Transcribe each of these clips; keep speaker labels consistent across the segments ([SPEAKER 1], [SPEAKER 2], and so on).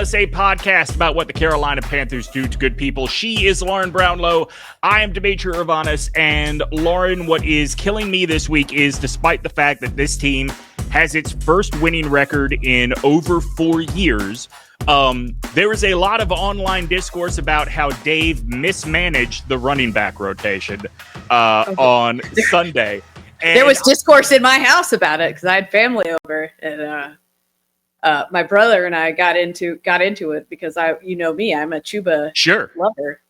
[SPEAKER 1] us, a podcast about what the Carolina Panthers do to good people. She is Lauren Brownlow. I am Demetri and Lauren, what is killing me this week is, despite the fact that this team has its first winning record in over 4 years, there is a lot of online discourse about how Dave mismanaged the running back rotation on Sunday. And
[SPEAKER 2] there was discourse in my house about it because I had family over, and my brother and I got into it because I'm a Chuba lover.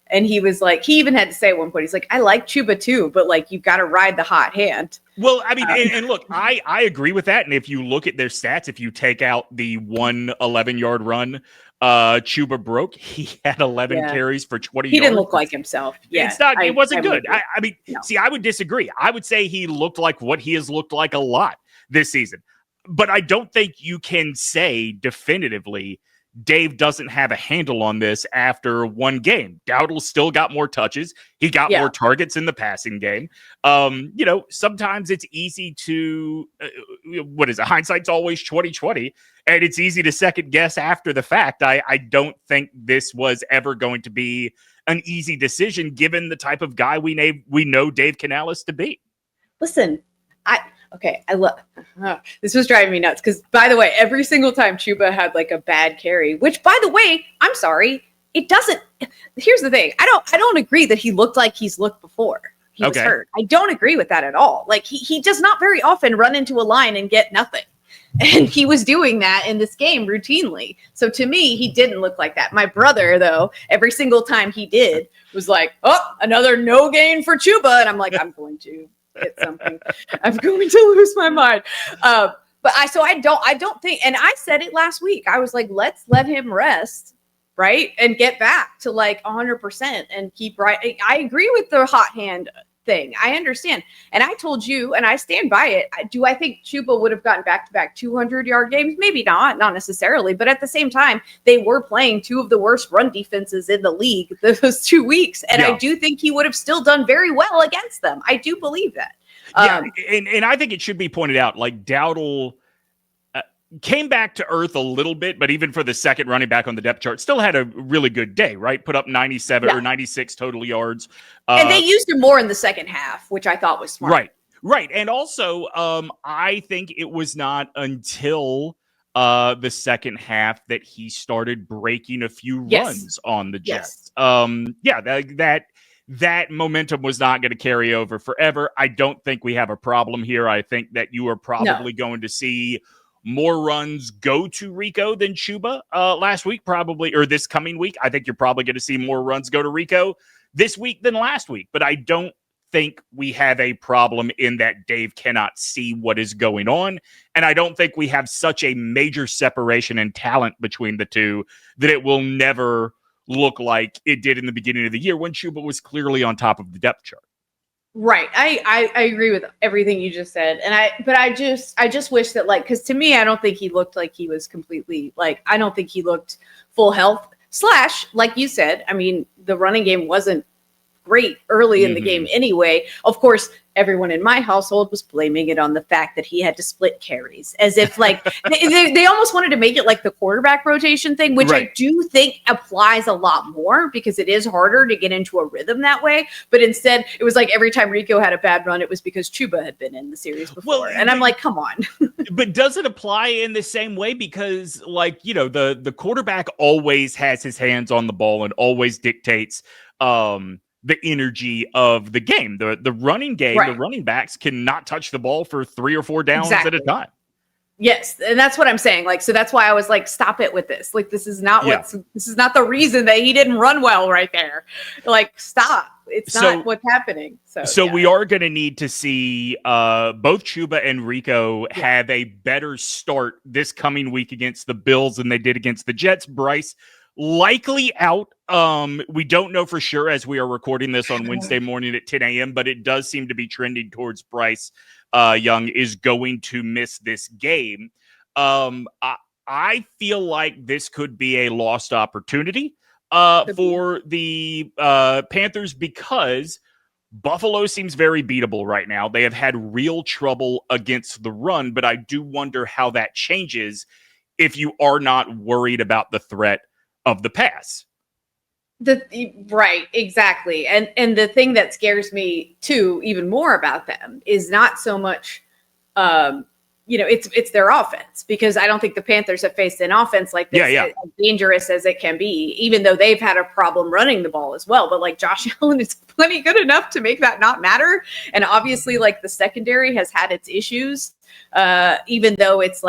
[SPEAKER 2] And he was like, he even had to say at one point, he's like, I like Chuba too, but like, you've got to ride the hot hand.
[SPEAKER 1] Well, I mean, and look, I agree with that. And if you look at their stats, if you take out the 11-yard run Chuba broke, he had 11 carries for 20 yards.
[SPEAKER 2] He didn't look like himself. Yeah,
[SPEAKER 1] it wasn't good. I mean, see, I would disagree. I would say he looked like what he has looked like a lot this season. But I don't think you can say definitively Dave doesn't have a handle on this after one game. Dowdle still got more touches. He got more targets in the passing game. Sometimes it's easy to, hindsight's always 20/20, and it's easy to second guess after the fact. I don't think this was ever going to be an easy decision given the type of guy we know Dave Canales to be.
[SPEAKER 2] Listen, I love this was driving me nuts because, by the way, every single time Chuba had like a bad carry, which, by the way, I'm sorry, it doesn't. Here's the thing: I don't agree that he looked like he's looked before he was hurt. I don't agree with that at all. Like he does not very often run into a line and get nothing, and he was doing that in this game routinely. So to me, he didn't look like that. My brother, though, every single time he did, was like, "Oh, another no gain for Chuba," and I'm like, "I'm going to hit something. I'm going to lose my mind." But I don't think, and I said it last week. I was like, let's let him rest, right, and get back to like 100% and keep right. I agree with the hot hand thing. I understand, and I told you, and I stand by it. I think Chuba would have gotten back-to-back 200-yard games? Maybe not necessarily, but at the same time, they were playing two of the worst run defenses in the league those 2 weeks, and I do think he would have still done very well against them. I do believe that.
[SPEAKER 1] And I think it should be pointed out, like Dowdle came back to earth a little bit, but even for the second running back on the depth chart, still had a really good day, right? Put up 97 or 96 total yards.
[SPEAKER 2] And they used him more in the second half, which I thought was smart.
[SPEAKER 1] Right. And also, I think it was not until the second half that he started breaking a few runs on the Jets. That momentum was not going to carry over forever. I don't think we have a problem here. I think that you are probably going to see more runs go to Rico than Chuba last week, probably, or this coming week. I think you're probably going to see more runs go to Rico this week than last week. But I don't think we have a problem in that Dave cannot see what is going on. And I don't think we have such a major separation in talent between the two that it will never look like it did in the beginning of the year when Chuba was clearly on top of the depth chart.
[SPEAKER 2] Right. I agree with everything you just said. And I just wish that, like, because to me, I don't think he looked like he was completely, like, I don't think he looked full health / like you said, I mean, the running game wasn't great early in the game anyway. Of course, everyone in my household was blaming it on the fact that he had to split carries, as if like they almost wanted to make it like the quarterback rotation thing, which I do think applies a lot more because it is harder to get into a rhythm that way. But instead, it was like every time Rico had a bad run, it was because Chuba had been in the series before. And I'm like, come on.
[SPEAKER 1] But does it apply in the same way? Because, like, the quarterback always has his hands on the ball and always dictates the energy of the game. The running game, the running backs cannot touch the ball for 3 or 4 downs at a time.
[SPEAKER 2] Yes, and that's what I'm saying. Like, so that's why I was like, stop it with this. Like, this is not this is not the reason that he didn't run well right there. Like, stop. It's not what's happening. So
[SPEAKER 1] we are going to need to see both Chuba and Rico have a better start this coming week against the Bills than they did against the Jets. Bryce likely out. We don't know for sure as we are recording this on Wednesday morning at 10 a.m., but it does seem to be trending towards Bryce Young is going to miss this game. I feel like this could be a lost opportunity for the Panthers because Buffalo seems very beatable right now. They have had real trouble against the run, but I do wonder how that changes if you are not worried about the threat of the pass.
[SPEAKER 2] Right, exactly. And the thing that scares me too, even more about them, is not so much it's their offense, because I don't think the Panthers have faced an offense like this as dangerous as it can be, even though they've had a problem running the ball as well. But like Josh Allen is plenty good enough to make that not matter. And obviously, like, the secondary has had its issues, even though it's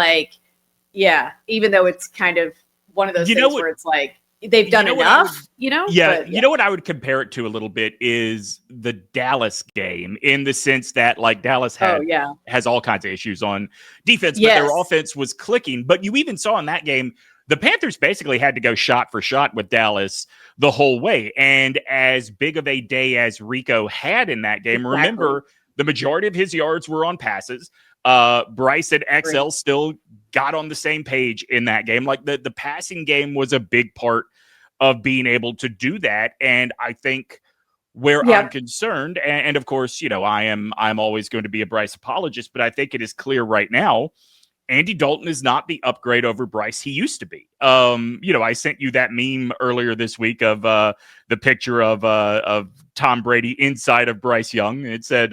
[SPEAKER 2] kind of one of those things where it's like, they've done enough,
[SPEAKER 1] Yeah. But, you know what I would compare it to a little bit is the Dallas game, in the sense that, like, Dallas has all kinds of issues on defense, but their offense was clicking. But you even saw in that game, the Panthers basically had to go shot for shot with Dallas the whole way. And as big of a day as Rico had in that game, remember, the majority of his yards were on passes. Bryce and XL still got on the same page in that game. Like, the passing game was a big part of being able to do that. And I think where I'm concerned, and of course, I'm always going to be a Bryce apologist, but I think it is clear right now, Andy Dalton is not the upgrade over Bryce he used to be. I sent you that meme earlier this week of the picture of Tom Brady inside of Bryce Young. It said,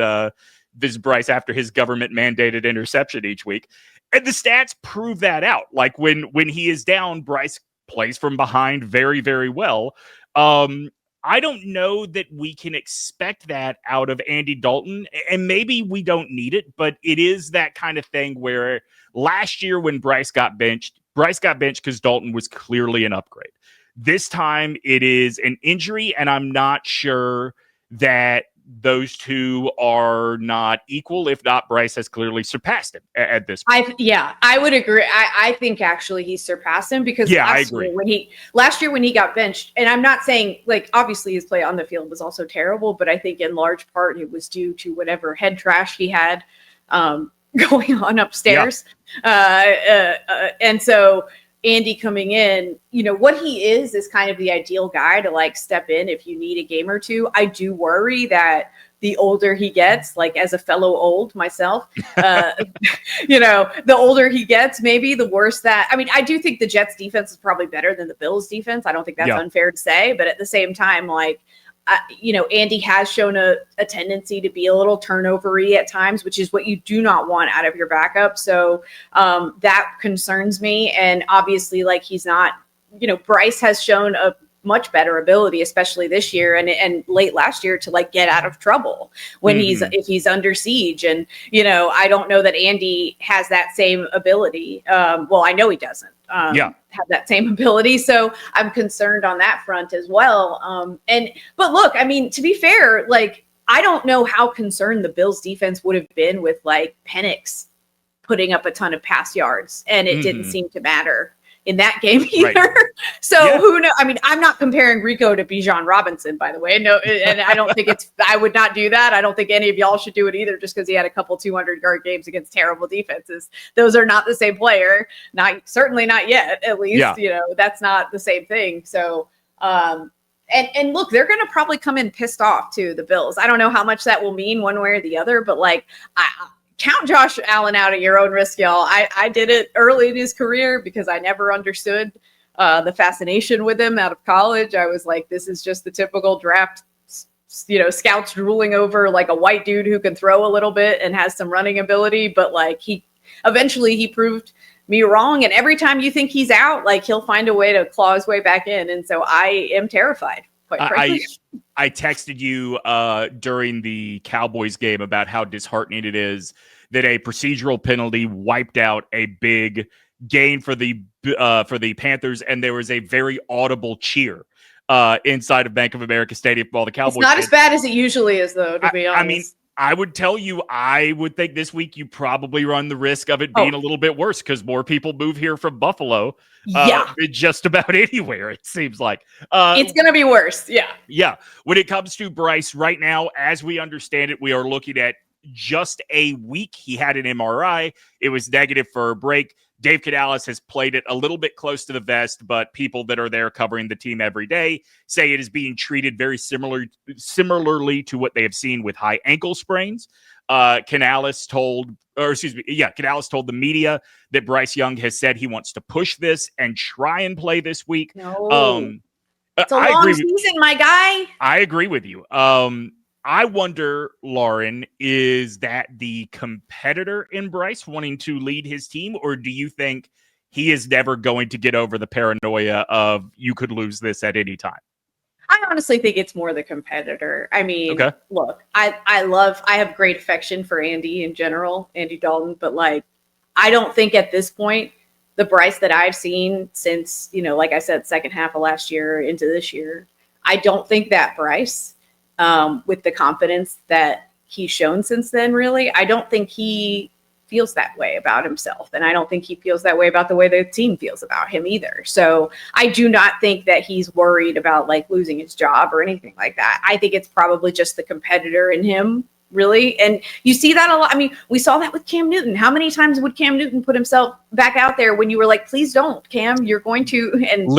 [SPEAKER 1] this is Bryce after his government mandated interception each week. And the stats prove that out. Like, when he is down, Bryce plays from behind very, very well. I don't know that we can expect that out of Andy Dalton, and maybe we don't need it, but it is that kind of thing where last year when Bryce got benched because Dalton was clearly an upgrade. This time it is an injury, and I'm not sure that those two are not equal. If not, Bryce has clearly surpassed him at this point.
[SPEAKER 2] I would agree. I think actually he surpassed him, because last year when he got benched, and I'm not saying, like, obviously his play on the field was also terrible, but I think in large part it was due to whatever head trash he had going on upstairs. And so Andy coming in, what he is kind of the ideal guy to, like, step in if you need a game or two. I do worry that the older he gets, like, as a fellow old myself, the older he gets, maybe the worse that, I do think the Jets defense is probably better than the Bills defense. I don't think that's unfair to say, but at the same time, like, Andy has shown a tendency to be a little turnover-y at times, which is what you do not want out of your backup. So that concerns me. And obviously, like, he's not, Bryce has shown a much better ability, especially this year and late last year, to, like, get out of trouble when if he's under siege. And, I don't know that Andy has that same ability. Well, I know he doesn't. Have that same ability. So I'm concerned on that front as well. But look, to be fair, like, I don't know how concerned the Bills defense would have been with, like, Penix putting up a ton of pass yards, and it didn't seem to matter in that game either. Right. So who knows? I'm not comparing Rico to Bijan Robinson, by the way. No, and I don't think I would not do that. I don't think any of y'all should do it either, just because he had a couple 200-yard games against terrible defenses. Those are not the same player. Certainly not yet, at least. That's not the same thing. So, and look, they're going to probably come in pissed off too, the Bills. I don't know how much that will mean one way or the other, but, like, count Josh Allen out at your own risk, y'all. I did it early in his career because I never understood the fascination with him out of college. I was like, this is just the typical draft, scouts drooling over, like, a white dude who can throw a little bit and has some running ability. But, like, he proved me wrong. And every time you think he's out, like, he'll find a way to claw his way back in. And so I am terrified.
[SPEAKER 1] I texted you during the Cowboys game about how disheartening it is that a procedural penalty wiped out a big gain for the Panthers, and there was a very audible cheer inside of Bank of America Stadium while the Cowboys.
[SPEAKER 2] It's not as bad as it usually is, though, to be honest.
[SPEAKER 1] I would tell you, I would think this week you probably run the risk of it being a little bit worse, because more people move here from Buffalo. Just about anywhere, it seems like.
[SPEAKER 2] It's going to be worse.
[SPEAKER 1] Yeah. When it comes to Bryce right now, as we understand it, we are looking at just a week. He had an MRI. It was negative for a break. Dave Canales has played it a little bit close to the vest, but people that are there covering the team every day say it is being treated very similarly to what they have seen with high ankle sprains. Canales told the media that Bryce Young has said he wants to push this and try and play this week.
[SPEAKER 2] No. It's a long season, my guy.
[SPEAKER 1] I agree with you. I wonder, Lauren, is that the competitor in Bryce wanting to lead his team, or do you think he is never going to get over the paranoia of you could lose this at any time?
[SPEAKER 2] I honestly think it's more the competitor. I mean, Look, I have great affection for Andy in general, Andy Dalton, but like, I don't think at this point, the Bryce that I've seen since, like I said, second half of last year into this year, I don't think that Bryce, with the confidence that he's shown since then, really, I don't think he feels that way about himself. And I don't think he feels that way about the way the team feels about him either. So I do not think that he's worried about like losing his job or anything like that. I think it's probably just the competitor in him, really. And you see that a lot. I mean, we saw that with Cam Newton. How many times would Cam Newton put himself back out there when you were like, please don't, Cam, you're going to, and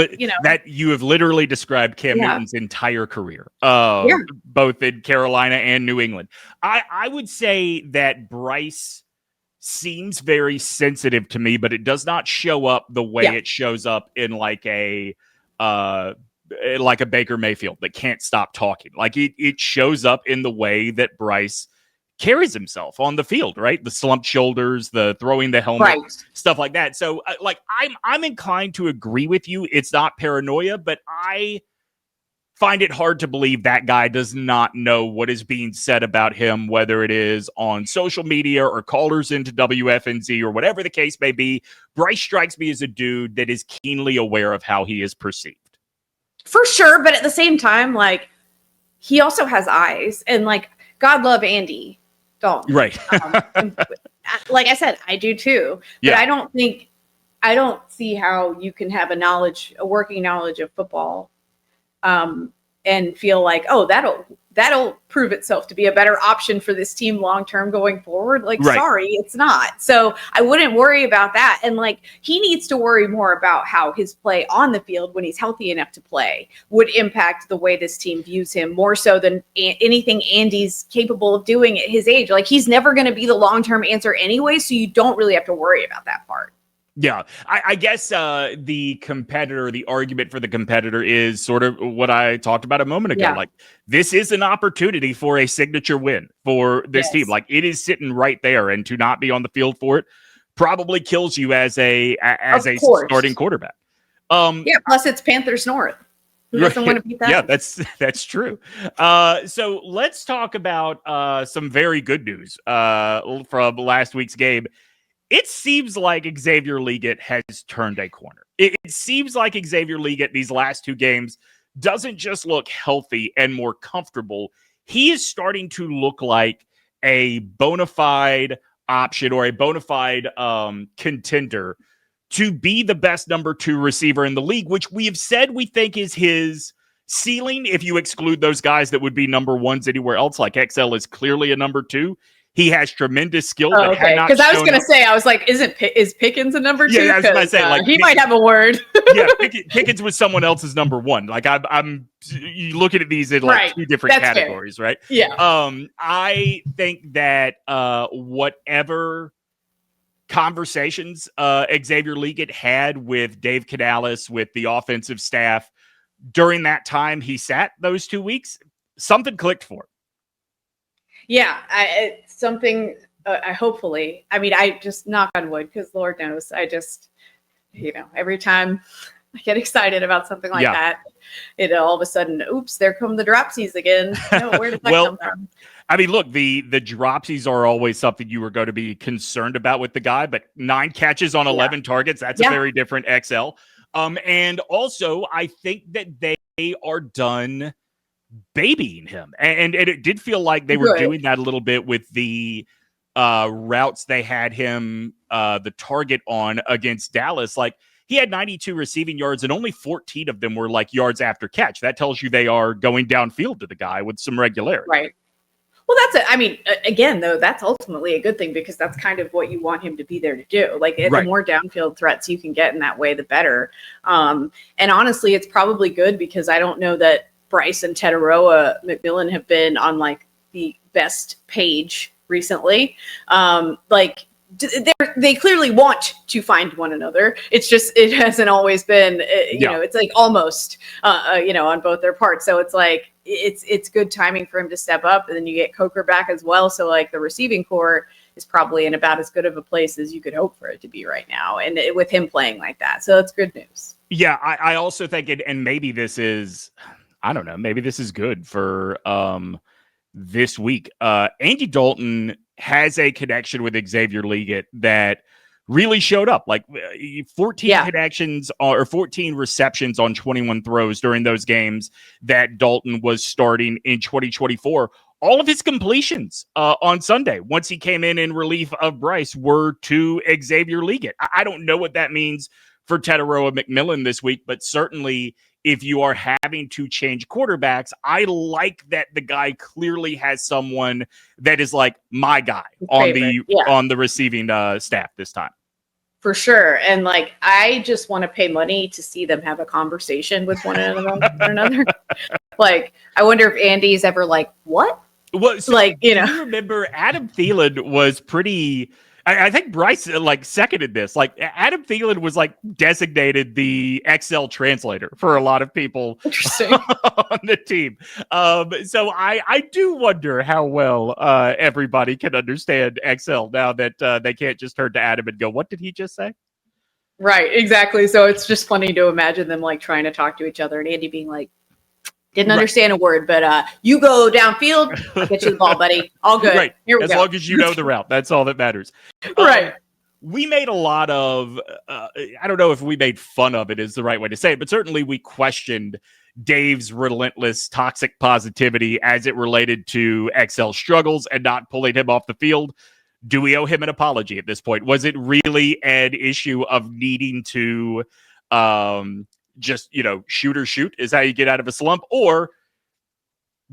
[SPEAKER 1] that you have literally described Cam Newton's entire career, both in Carolina and New England. I would say that Bryce seems very sensitive to me, but it does not show up the way it shows up in like a Baker Mayfield that can't stop talking. Like it shows up in the way that Bryce carries himself on the field, right? The slumped shoulders, the throwing the helmet, stuff like that. So I'm inclined to agree with you. It's not paranoia, but I find it hard to believe that guy does not know what is being said about him, whether it is on social media or callers into WFNZ or whatever the case may be. Bryce strikes me as a dude that is keenly aware of how he is perceived. For
[SPEAKER 2] sure, but at the same time, like, he also has eyes, and like, God love Andy Dalton.
[SPEAKER 1] Right.
[SPEAKER 2] Like I said, I do too. But I don't see how you can have a working knowledge of football and feel like, oh, that'll prove itself to be a better option for this team long term going forward. Like, sorry, it's not. So I wouldn't worry about that. And like, he needs to worry more about how his play on the field when he's healthy enough to play would impact the way this team views him more so than anything Andy's capable of doing at his age. Like, he's never going to be the long term answer anyway, so you don't really have to worry about that part.
[SPEAKER 1] Yeah, I guess the argument for the competitor is sort of what I talked about a moment ago. Like, this is an opportunity for a signature win for this team. Like, it is sitting right there, and to not be on the field for it probably kills you as a starting quarterback.
[SPEAKER 2] Plus it's Panthers North. Who doesn't want to beat that?
[SPEAKER 1] Yeah, that's true. So let's talk about some very good news from last week's game. It seems like Xavier Legette has turned a corner. It seems like Xavier Legette these last two games doesn't just look healthy and more comfortable. He is starting to look like a bona fide option or a bona fide contender to be the best number 2 receiver in the league, which we have said we think is his ceiling if you exclude those guys that would be number 1s anywhere else. Like XL is clearly a number 2. He has tremendous skill.
[SPEAKER 2] Because I was going to say, I was like, is Pickens a number 2?
[SPEAKER 1] Yeah, I was going to say, like,
[SPEAKER 2] he might have a word.
[SPEAKER 1] Pickens was someone else's number 1. Like, I'm you looking at these in like two different categories, right?
[SPEAKER 2] Yeah.
[SPEAKER 1] I think that whatever conversations Xavier Legette had with Dave Canales, with the offensive staff during that time he sat those 2 weeks, something clicked for him.
[SPEAKER 2] Yeah, it's something, hopefully. I mean, I just knock on wood because Lord knows, I just, every time I get excited about something like that, it all of a sudden, oops, there come the dropsies again. Where did that come from?
[SPEAKER 1] I mean, look, the dropsies are always something you were going to be concerned about with the guy, but 9 catches on 11 targets, that's a very different XL. And also, I think that they are done babying him, and it did feel like they were doing that a little bit with the routes they had him the target on against Dallas. Like, he had 92 receiving yards and only 14 of them were like yards after catch. That tells you they are going downfield to the guy with some regularity.
[SPEAKER 2] Right. Well, that's it. I mean, again, though, that's ultimately a good thing because that's kind of what you want him to be there to do. Like, the more downfield threats you can get in that way, the better. And honestly, it's probably good because I don't know that Bryce and Tetaroa McMillan have been on like the best page recently. They clearly want to find one another. It's just, it hasn't always been, you know, it's like almost, you know, on both their parts. So it's like, it's good timing for him to step up, and then you get Coker back as well. So like the receiving core is probably in about as good of a place as you could hope for it to be right now. And with him playing like that. So it's good news.
[SPEAKER 1] Yeah. I also think and maybe this is, I don't know, maybe this is good for, this week. Andy Dalton has a connection with Xavier Leggett that really showed up. Like 14 connections or 14 receptions on 21 throws during those games that Dalton was starting in 2024. All of his completions on Sunday, once he came in relief of Bryce, were to Xavier Leggett. I don't know what that means for Teteroa McMillan this week, but certainly if you are having to change quarterbacks, I like that the guy clearly has someone that is like my guy on the receiving staff this time.
[SPEAKER 2] For sure. And like, I just want to pay money to see them have a conversation with one another. Like, I wonder if Andy's ever like, what?
[SPEAKER 1] Well, so
[SPEAKER 2] like, you know,
[SPEAKER 1] you remember Adam Thielen was pretty. I think Bryce like seconded this. Like Adam Thielen was like designated the Excel translator for a lot of people on the team. So I do wonder how well everybody can understand Excel now that they can't just turn to Adam and go, "What did he just say?"
[SPEAKER 2] Right, exactly. So it's just funny to imagine them like trying to talk to each other, and Andy being like, didn't understand a word, but you go downfield, I'll get you the ball, buddy. All good.
[SPEAKER 1] Right.
[SPEAKER 2] Here we
[SPEAKER 1] go. As long as you know the route. That's all that matters.
[SPEAKER 2] Right.
[SPEAKER 1] We made a lot of, I don't know if we made fun of it is the right way to say it, but certainly we questioned Dave's relentless toxic positivity as it related to XL struggles and not pulling him off the field. Do we owe him an apology at this point? Was it really an issue of needing to just, you know, shoot is how you get out of a slump? Or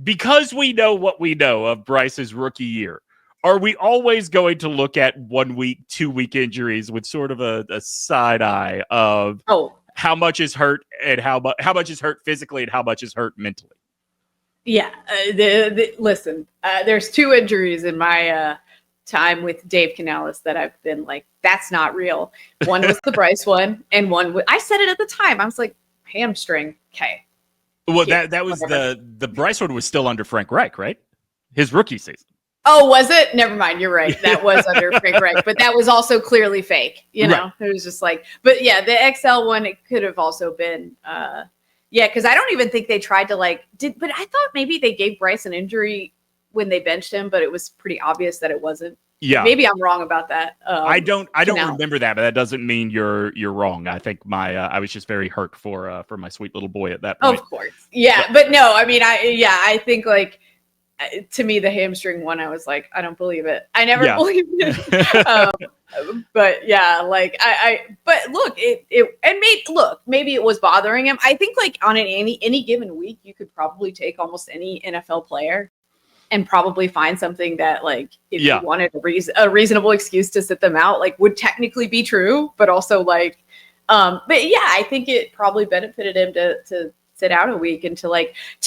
[SPEAKER 1] because we know what we know of Bryce's rookie year, are we always going to look at 1 week, 2 week injuries with sort of a side eye of how much is hurt and how much is hurt physically and how much is hurt mentally?
[SPEAKER 2] Yeah. Listen, there's 2 injuries in my time with Dave Canales that I've been like, that's not real. One was the Bryce one, and one I said it at the time. I was like, hamstring. Okay.
[SPEAKER 1] Well, that was the Bryce one was still under Frank Reich, right? His rookie season.
[SPEAKER 2] Oh, was it? Never mind. You're right. That was under Frank Reich, but that was also clearly fake. You know, It was just like, but yeah, the XL one, it could have also been, because I don't even think they tried to but I thought maybe they gave Bryce an injury when they benched him, but it was pretty obvious that it wasn't.
[SPEAKER 1] Yeah,
[SPEAKER 2] maybe I'm wrong about that.
[SPEAKER 1] I don't remember that, but that doesn't mean you're wrong. I think I was just very hurt for my sweet little boy at that point.
[SPEAKER 2] Of course, yeah, but no, I mean, I think like to me the hamstring one, I was like, I don't believe it. I never believed it. But yeah, like but look, maybe it was bothering him. I think like on any given week, you could probably take almost any NFL player and probably find something that, like, if you wanted a reasonable excuse to sit them out, like, would technically be true, but also, like, but yeah, I think it probably benefited him to sit out a week and to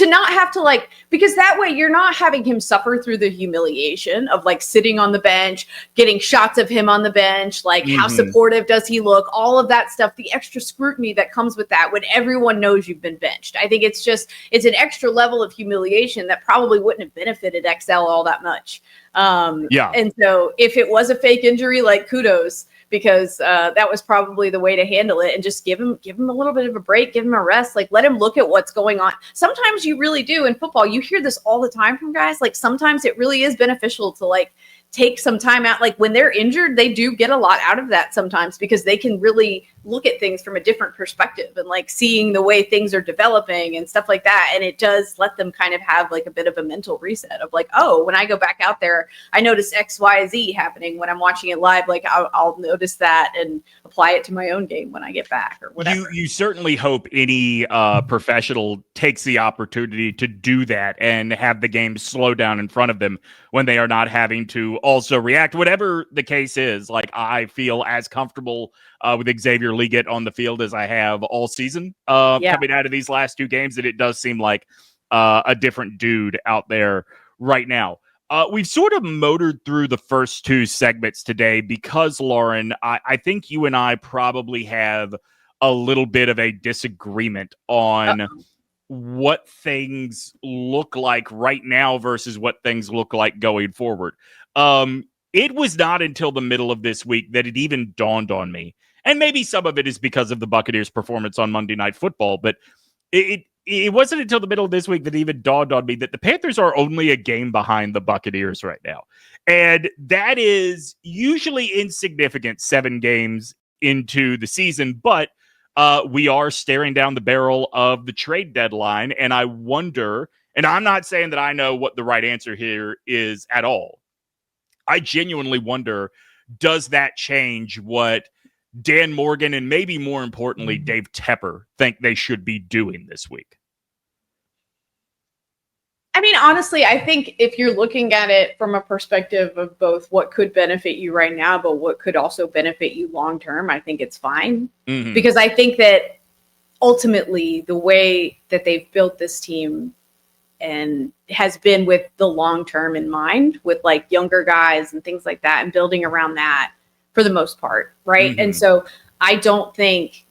[SPEAKER 2] not have to, because that way you're not having him suffer through the humiliation of, like, sitting on the bench, getting shots of him on the bench, like, how supportive does he look, all of that stuff, the extra scrutiny that comes with that when everyone knows you've been benched. I think it's an extra level of humiliation that probably wouldn't have benefited XL all that much. And so if it was a fake injury, like, kudos, because that was probably the way to handle it, and just give him a little bit of a break, give him a rest, like, let him look at what's going on. Sometimes you really do in football. You hear this all the time from guys. Like, sometimes it really is beneficial to, like, take some time out. Like, when they're injured, they do get a lot out of that sometimes, because they can really look at things from a different perspective and, like, seeing the way things are developing and stuff like that. And it does let them kind of have, like, a bit of a mental reset of, like, oh, when I go back out there, I notice X, Y, Z happening when I'm watching it live. Like, I'll notice that and apply it to my own game when I get back or whatever.
[SPEAKER 1] You certainly hope any professional takes the opportunity to do that and have the game slow down in front of them when they are not having to also react. Whatever the case is, like, I feel as comfortable with Xavier Leggett on the field as I have all season coming out of these last 2 games, that it does seem like a different dude out there right now. We've sort of motored through the first two segments today because, Lauren, I think you and I probably have a little bit of a disagreement on what things look like right now versus what things look like going forward. It was not until the middle of this week that it even dawned on me, and maybe some of it is because of the Buccaneers' performance on Monday Night Football, but it wasn't until the middle of this week that it even dawned on me that the Panthers are only a game behind the Buccaneers right now. And that is usually insignificant 7 games into the season, but we are staring down the barrel of the trade deadline. And I wonder, and I'm not saying that I know what the right answer here is at all. I genuinely wonder, does that change what Dan Morgan and maybe more importantly, Dave Tepper think they should be doing this week?
[SPEAKER 2] I mean, honestly, I think if you're looking at it from a perspective of both what could benefit you right now, but what could also benefit you long term, I think it's fine. Mm-hmm. Because I think that ultimately the way that they've built this team and has been with the long term in mind, with like younger guys and things like that, and building around that for the most part, right? Mm-hmm. And so I don't think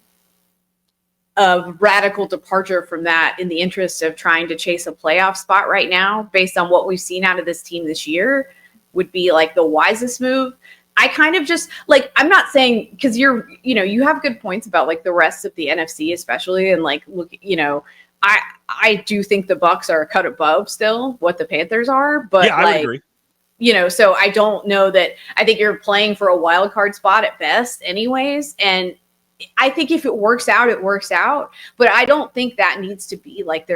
[SPEAKER 2] a radical departure from that in the interest of trying to chase a playoff spot right now, based on what we've seen out of this team this year, would be like the wisest move. I kind of just like, I'm not saying, because you have good points about like the rest of the NFC especially, and like, look, I do think the Bucs are a cut above still what the Panthers are, but yeah, I would agree. So I don't know that. I think you're playing for a wild card spot at best anyways. And I think if it works out, it works out. But I don't think that needs to be like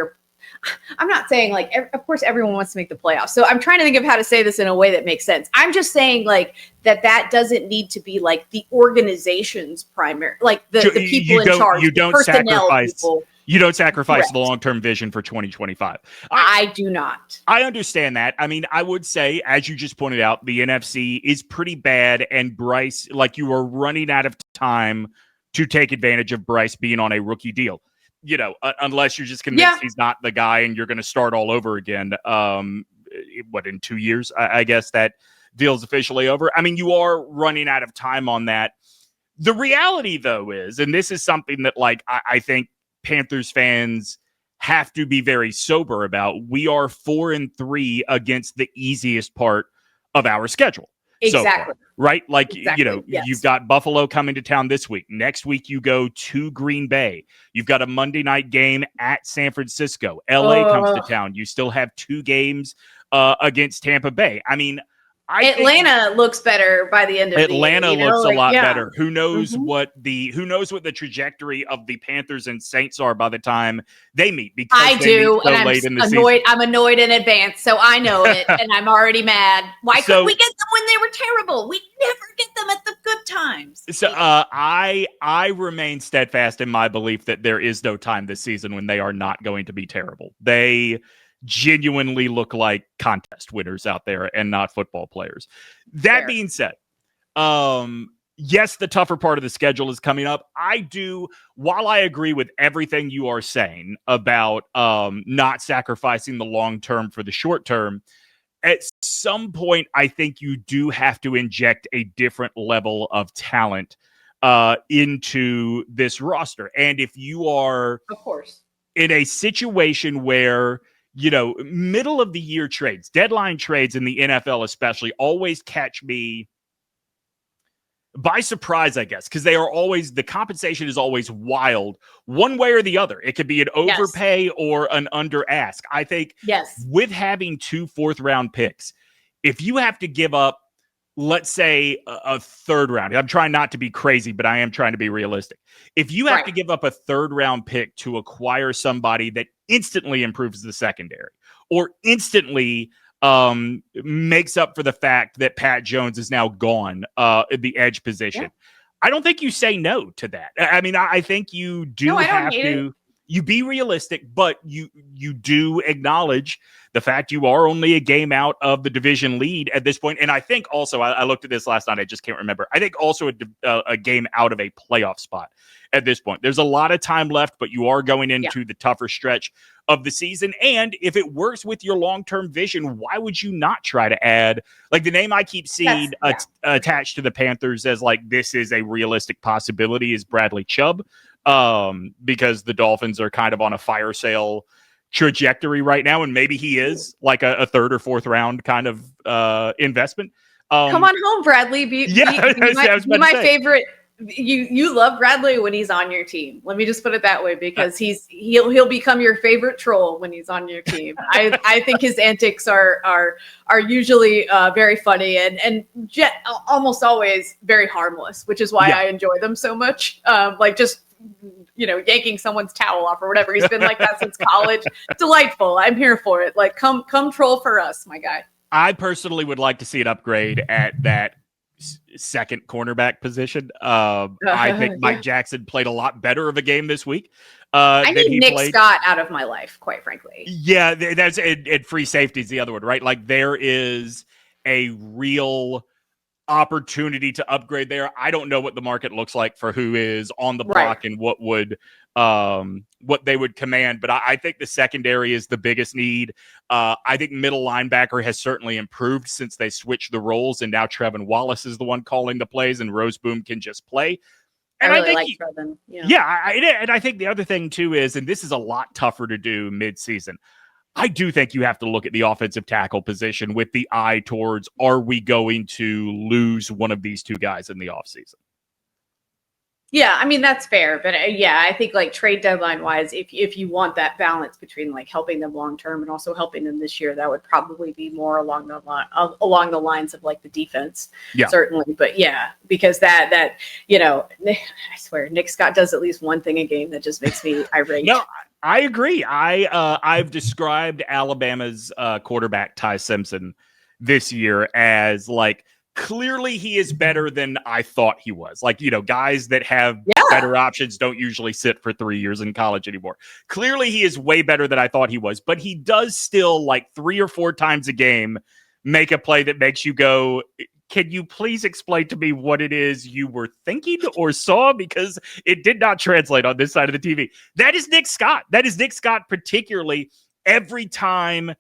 [SPEAKER 2] I'm not saying like, of course, everyone wants to make the playoffs. So I'm trying to think of how to say this in a way that makes sense. I'm just saying like that doesn't need to be like the organization's primary, like the people in charge.
[SPEAKER 1] You don't sacrifice. People. You don't sacrifice Correct. The long-term vision for 2025.
[SPEAKER 2] I do not.
[SPEAKER 1] I understand that. I mean, I would say, as you just pointed out, the NFC is pretty bad. And Bryce, like you are running out of time to take advantage of Bryce being on a rookie deal. Unless you're just convinced he's not the guy and you're going to start all over again. In 2 years? I guess that deal's officially over. I mean, you are running out of time on that. The reality, though, is, and this is something that, like, I think Panthers fans have to be very sober about. We are 4-3 against the easiest part of our schedule.
[SPEAKER 2] Exactly.
[SPEAKER 1] So far, right? Like,
[SPEAKER 2] exactly. Yes.
[SPEAKER 1] You've got Buffalo coming to town this week. Next week, you go to Green Bay. You've got a Monday night game at San Francisco. LA comes to town. You still have 2 games against Tampa Bay. I mean,
[SPEAKER 2] Atlanta looks better by the end of
[SPEAKER 1] Atlanta
[SPEAKER 2] the year.
[SPEAKER 1] Looks a lot better. Who knows what the trajectory of the Panthers and Saints are by the time they meet? Because
[SPEAKER 2] I do,
[SPEAKER 1] so
[SPEAKER 2] and
[SPEAKER 1] late in the
[SPEAKER 2] annoyed.
[SPEAKER 1] season.
[SPEAKER 2] I'm annoyed in advance, so I know it, and I'm already mad. Why couldn't we get them when they were terrible? We never get them at the good times.
[SPEAKER 1] So I remain steadfast in my belief that there is no time this season when they are not going to be terrible. They genuinely look like contest winners out there and not football players. That being said, yes, the tougher part of the schedule is coming up. While I agree with everything you are saying about not sacrificing the long term for the short term, at some point, I think you do have to inject a different level of talent into this roster. And if you are,
[SPEAKER 2] of course,
[SPEAKER 1] in a situation where middle of the year trades, deadline trades in the NFL especially, always catch me by surprise, I guess, because the compensation is always wild one way or the other. It could be an overpay or an under ask. I think with having 2 4th-round picks, if you have to give up, let's say a 3rd round, I'm trying not to be crazy, but I am trying to be realistic. If you have to give up a 3rd-round pick to acquire somebody that instantly improves the secondary or instantly makes up for the fact that Pat Jones is now gone at the edge position, I don't think you say no to that. I mean, I think you do have to. you be realistic, but you do acknowledge the fact you are only a game out of the division lead at this point. And I think also, I looked at this last night, I just can't remember. I think also a game out of a playoff spot at this point. There's a lot of time left, but you are going into the tougher stretch of the season. And if it works with your long-term vision, why would you not try to add, like, the name I keep seeing attached to the Panthers as like this is a realistic possibility is Bradley Chubb, because the Dolphins are kind of on a fire sale trajectory right now, and maybe he is like a third or fourth round kind of investment.
[SPEAKER 2] Come on home, Bradley. Be my favorite. You love Bradley when he's on your team. Let me just put it that way, because he'll become your favorite troll when he's on your team. I think his antics are usually very funny and almost always very harmless, which is why I enjoy them so much. Like just yanking someone's towel off or whatever. He's been like that since college. Delightful. I'm here for it. Like come troll for us, my guy.
[SPEAKER 1] I personally would like to see an upgrade at that second cornerback position. I think Mike Jackson played a lot better of a game this week.
[SPEAKER 2] I need Nick Scott out of my life, quite frankly.
[SPEAKER 1] Yeah, that's it. Free safety is the other one, right? Like there is a real opportunity to upgrade there. I don't know what the market looks like for who is on the block and what they would command, but I think the secondary is the biggest need. I think middle linebacker has certainly improved since they switched the roles, and now Trevin Wallace is the one calling the plays, and Roseboom can just play. And
[SPEAKER 2] I really like Trevin.
[SPEAKER 1] And I think the other thing too is, and this is a lot tougher to do mid-season, I do think you have to look at the offensive tackle position with the eye towards, are we going to lose one of these two guys in the offseason?
[SPEAKER 2] Yeah, I mean, that's fair. But I think like trade deadline wise, if you want that balance between like helping them long term and also helping them this year, that would probably be more along the lines of like the defense, certainly. But because that I swear Nick Scott does at least one thing a game that just makes me irate.
[SPEAKER 1] No, I agree. I've described Alabama's quarterback Ty Simpson this year as like, clearly he is better than I thought he was. Like, guys that have better options don't usually sit for 3 years in college anymore. Clearly he is way better than I thought he was, but he does still like 3 or 4 times a game make a play that makes you go, can you please explain to me what it is you were thinking or saw? Because it did not translate on this side of the TV. That is Nick Scott. That is Nick Scott, particularly every time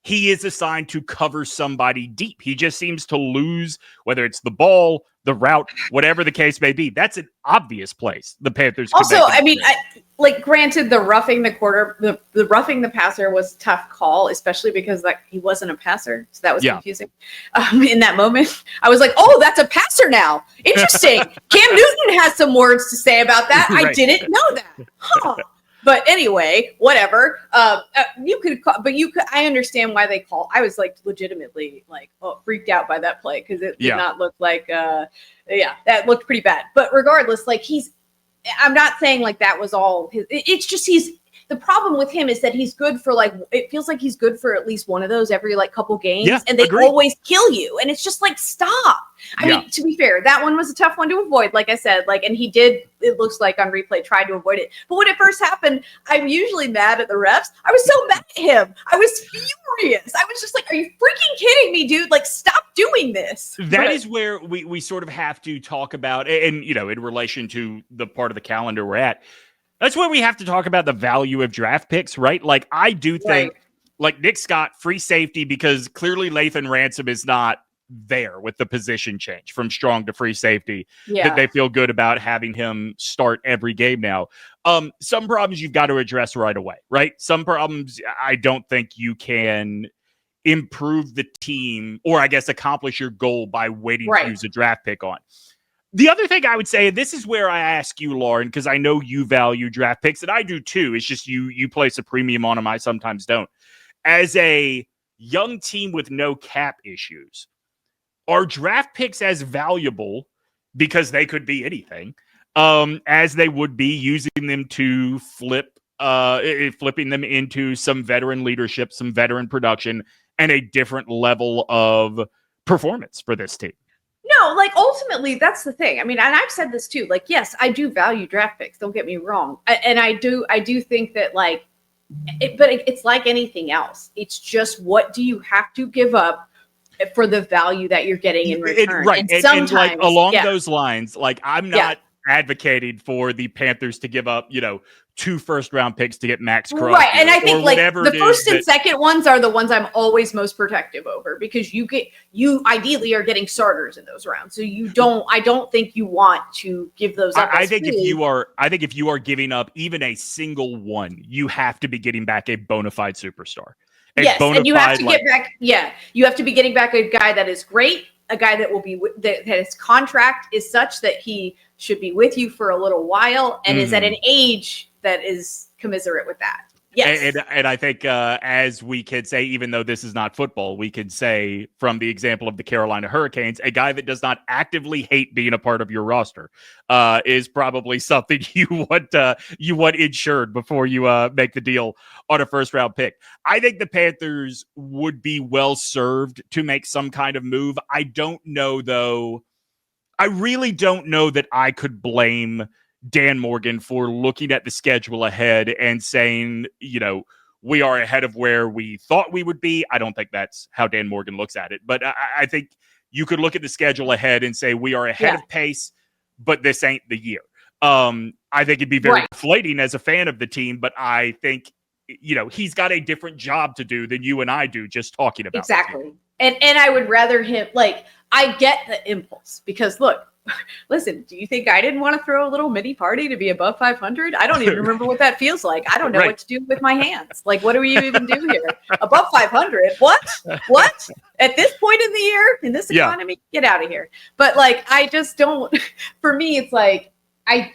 [SPEAKER 1] he is assigned to cover somebody deep. He just seems to lose, whether it's the ball, the route, whatever the case may be. That's an obvious place the Panthers can
[SPEAKER 2] also, I mean, granted, the roughing the passer was a tough call, especially because he wasn't a passer. So that was confusing. In that moment, I was like, oh, that's a passer now. Interesting. Cam Newton has some words to say about that. Right. I didn't know that. Huh. But anyway, whatever. You could, I understand why they call. I was like legitimately freaked out by that play because it did not look like. That looked pretty bad. But regardless, I'm not saying like that was all his. It's just the problem with him is that he's good for it feels like he's good for at least one of those every couple games, and they always kill you, and it's just stop. I mean, to be fair, that one was a tough one to avoid, like I said, and he did, it looks like on replay, tried to avoid it. But when it first happened, I'm usually mad at the refs. I was so mad at him. I was furious. I was just like, are you freaking kidding me, dude? Stop doing this.
[SPEAKER 1] That is where we sort of have to talk about, and, in relation to the part of the calendar we're at, that's where we have to talk about the value of draft picks, right? I do think, Nick Scott, free safety, because clearly Lathan Ransom is not there with the position change from strong to free safety, that they feel good about having him start every game now. Some problems you've got to address right away, right? Some problems I don't think you can improve the team, or I guess accomplish your goal by waiting to use a draft pick on. The other thing I would say, and this is where I ask you, Lauren, because I know you value draft picks, and I do too. It's just you place a premium on them. I sometimes don't. As a young team with no cap issues, are draft picks as valuable, because they could be anything, as they would be using them to flipping them into some veteran leadership, some veteran production, and a different level of performance for this team?
[SPEAKER 2] No, like ultimately, that's the thing. I mean, and I've said this too. Like, yes, I do value draft picks. Don't get me wrong, and I do think that like, it's like anything else. It's just what do you have to give up for the value that you're getting in return?
[SPEAKER 1] Right,
[SPEAKER 2] and sometimes,
[SPEAKER 1] like along those lines, like I'm not advocating for the Panthers to give up, 2 first-round picks to get Max Crosby,
[SPEAKER 2] right? And I think like the first and second ones are the ones I'm always most protective over because you ideally are getting starters in those rounds, so I don't think you want to give those up.
[SPEAKER 1] I think if you are giving up even a single one, you have to be getting back a bona fide superstar.
[SPEAKER 2] Yes, and you have to get back. Yeah, you have to be getting back a guy that is great, a guy that will be that his contract is such that he should be with you for a little while and is at an age that is commiserate with that. Yes.
[SPEAKER 1] And I think as we could say, even though this is not football, we could say from the example of the Carolina Hurricanes, a guy that does not actively hate being a part of your roster is probably something you want insured before you make the deal on a first round pick. I think the Panthers would be well served to make some kind of move. I don't know, though. I really don't know that I could blame Dan Morgan for looking at the schedule ahead and saying, we are ahead of where we thought we would be. I don't think that's how Dan Morgan looks at it. But I think you could look at the schedule ahead and say we are ahead of pace, but this ain't the year. I think it'd be very deflating as a fan of the team, but I think, he's got a different job to do than you and I do just talking about
[SPEAKER 2] exactly. And I would rather him, like, I get the impulse because look, listen, do you think I didn't want to throw a little mini party to be above 500? I don't even remember what that feels like. I don't know what to do with my hands. Like, what do we even do here? Above 500? What? At this point in the year, in this economy, get out of here. But like, I just don't, for me, it's like, I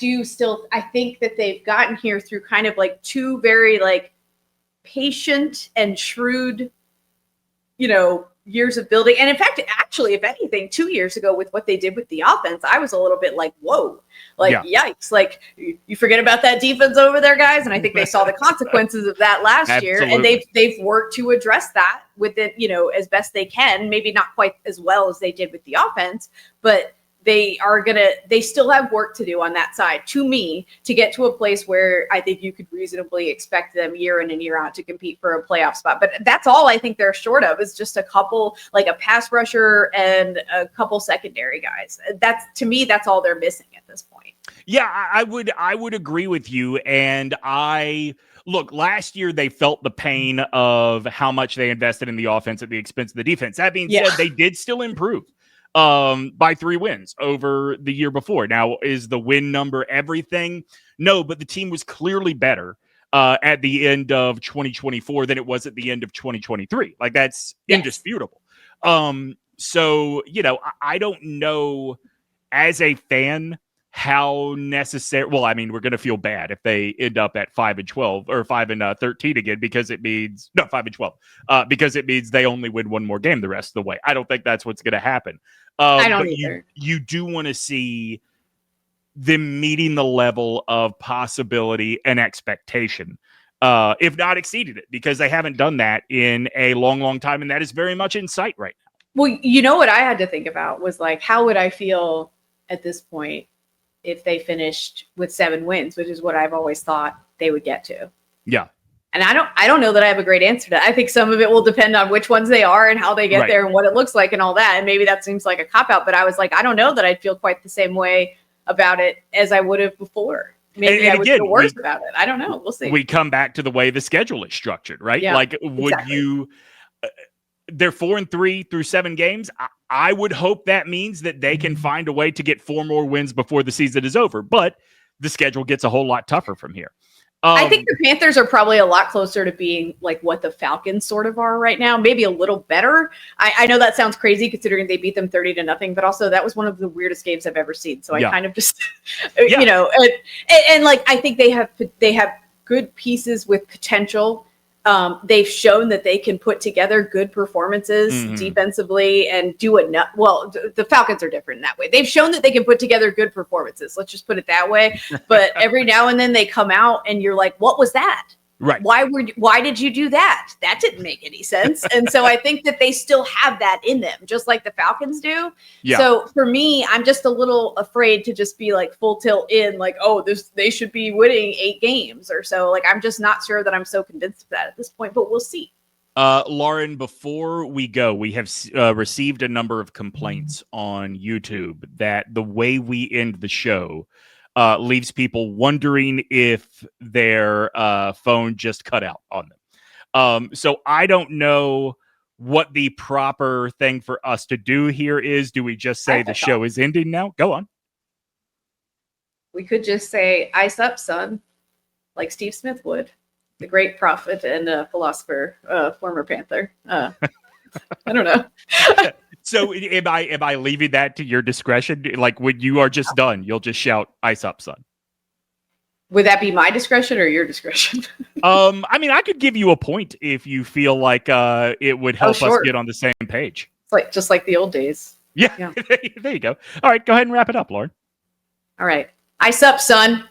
[SPEAKER 2] think that they've gotten here through kind of like 2 very like patient and shrewd, years of building. And in fact, actually, if anything, 2 years ago with what they did with the offense, I was a little bit like, whoa, like, yikes. Like you forget about that defense over there, guys. And I think they saw the consequences of that last year. And they've worked to address that with it, as best they can, maybe not quite as well as they did with the offense, but they still have work to do on that side, to me, to get to a place where I think you could reasonably expect them year in and year out to compete for a playoff spot. But that's all I think they're short of is just a couple, like a pass rusher and a couple secondary guys. To me, that's all they're missing at this point.
[SPEAKER 1] Yeah, I would agree with you. And look, last year they felt the pain of how much they invested in the offense at the expense of the defense. That being said, they did still improve by 3 wins over the year before. Now, is the win number everything? No, but the team was clearly better at the end of 2024 than it was at the end of 2023. Like, that's indisputable. So, I don't know as a fan how necessary. Well, I mean, we're going to feel bad if they end up at 5-12 or 5-13 again, because it means 5-12 because it means they only win 1 more game the rest of the way. I don't think that's what's going to happen.
[SPEAKER 2] I don't either.
[SPEAKER 1] You do want to see them meeting the level of possibility and expectation, if not exceeded it, because they haven't done that in a long, long time, and that is very much in sight right now.
[SPEAKER 2] Well, what I had to think about was like, how would I feel at this point if they finished with 7 wins, which is what I've always thought they would get to.
[SPEAKER 1] Yeah.
[SPEAKER 2] And I don't know that I have a great answer to that. I think some of it will depend on which ones they are and how they get there and what it looks like and all that. And maybe that seems like a cop-out, but I was like, I don't know that I'd feel quite the same way about it as I would have before. Maybe I would feel worse about it. I don't know. We'll see.
[SPEAKER 1] We come back to the way the schedule is structured, right?
[SPEAKER 2] Yeah,
[SPEAKER 1] like, would you... they're 4-3 through 7 games. I would hope that means that they can find a way to get 4 more wins before the season is over. But the schedule gets a whole lot tougher from here.
[SPEAKER 2] I think the Panthers are probably a lot closer to being like what the Falcons sort of are right now, maybe a little better. I know that sounds crazy considering they beat them 30-0, but also that was one of the weirdest games I've ever seen. So I kind of just, and like, I think they have good pieces with potential. They've shown that they can put together good performances defensively and do enough. Well, the Falcons are different in that way. They've shown that they can put together good performances. Let's just put it that way. But every now and then they come out and you're like, what was that?
[SPEAKER 1] Right.
[SPEAKER 2] Why did you do that? That didn't make any sense. And so I think that they still have that in them, just like the Falcons do.
[SPEAKER 1] Yeah.
[SPEAKER 2] So for me, I'm just a little afraid to just be like full tilt in, like, oh, they should be winning 8 games or so. Like, I'm just not sure that I'm so convinced of that at this point, but we'll see.
[SPEAKER 1] Lauren, before we go, we have received a number of complaints on YouTube that the way we end the show leaves people wondering if their phone just cut out on them. So I don't know what the proper thing for us to do here is. Do we just say the show is ending now? Go on.
[SPEAKER 2] We could just say, ice up, son, like Steve Smith would. The great prophet and philosopher, former Panther. I don't know.
[SPEAKER 1] So am I leaving that to your discretion? Like when you are just done, you'll just shout, ice up, son.
[SPEAKER 2] Would that be my discretion or your discretion?
[SPEAKER 1] I mean, I could give you a point if you feel like it would help us get on the same page.
[SPEAKER 2] It's just like the old days.
[SPEAKER 1] Yeah. There you go. All right, go ahead and wrap it up, Lauren.
[SPEAKER 2] All right. Ice up, son.